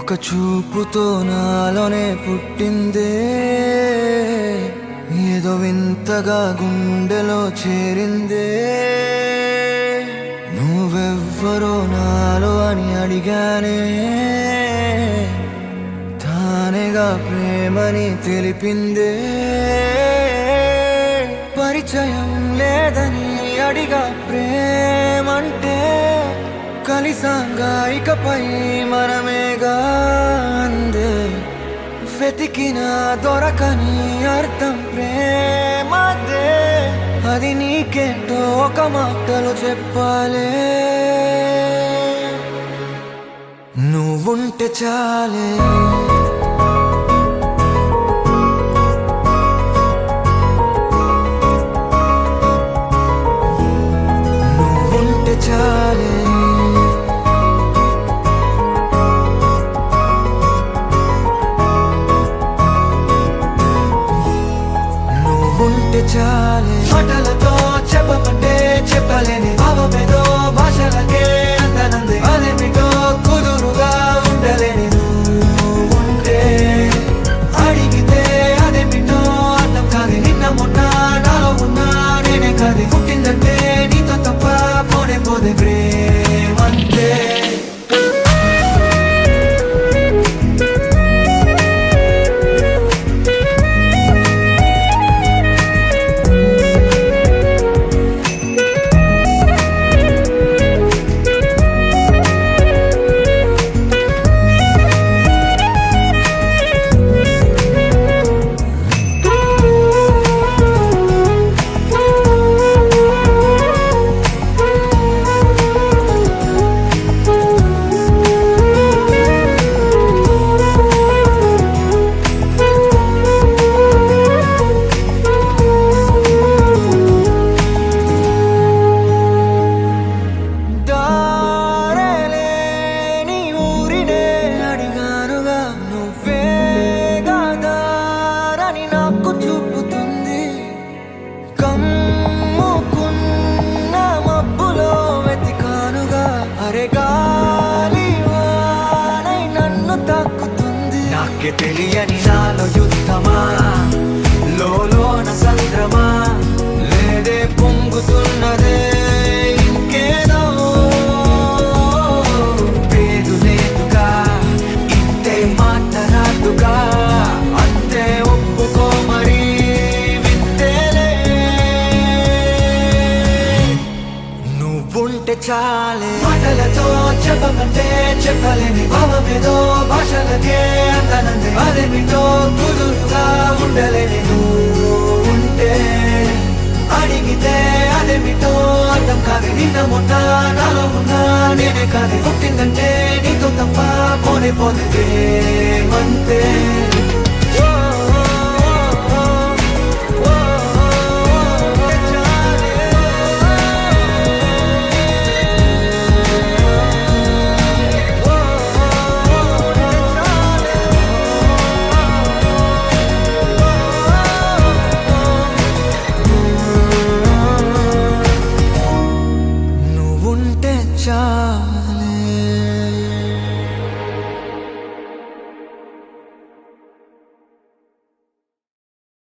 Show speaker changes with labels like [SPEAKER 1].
[SPEAKER 1] ఒక చూపుతో నాలోనే పుట్టిందే, ఏదో వింతగా గుండెలో చేరిందే. నువ్వెవ్వరో నాలో అని అడిగానే, తానేగా ప్రేమని తెలిపిందే. పరిచయం లేదని అడిగా ప్రేమంటే, కలిసాంగా ఇకపై మనమేగా అందే. వెతికిన దొరకని అర్థం ప్రేమదే, అది నీకేంటో ఒక మాటలో చెప్పాలే. నువ్వుంటే చాలే, నువ్వుంటే చాలే, ఉంటే చాలే. మాటలతో చెప్పమంటే చెప్పలేని భావమేదో భాషలకే అందనందే. అదేమిటో కుదురుగా ఉండలేని నువ్వుంటే, అడిగితే అదేమిటో అర్థం కాదు. నిన్న మొన్న నాలో ఉన్నా నేనే కాదు. పుట్టిందంటే నీతో తప్ప పోనే పోదే ప్రేమంతే. నాకే తెలియని నాలో యుద్ధమా, లోన సంద్రమా, లేదే పొంగుతున్నదే ఇంకేదో. పేరు లేదుగా, ఇంతే మాట్లాడుగా, అంతే ఒప్పుకో మరి వింతేలే. నువ్వుంటే చాలే. మాటలతో చెప్పమంటే చెప్పలేని భావమేదో భాషలకే అందనందే. అదేమిటో కుదురుగా ఉండలేని నువ్వుంటే, అడిగితే అదేమిటో అర్థం కాదు. నిన్న మొన్న నాలో ఉన్నా నేనే కాదు. పుట్టిందంటే నీతో తప్ప పోనే పోతే ప్రేమంతే.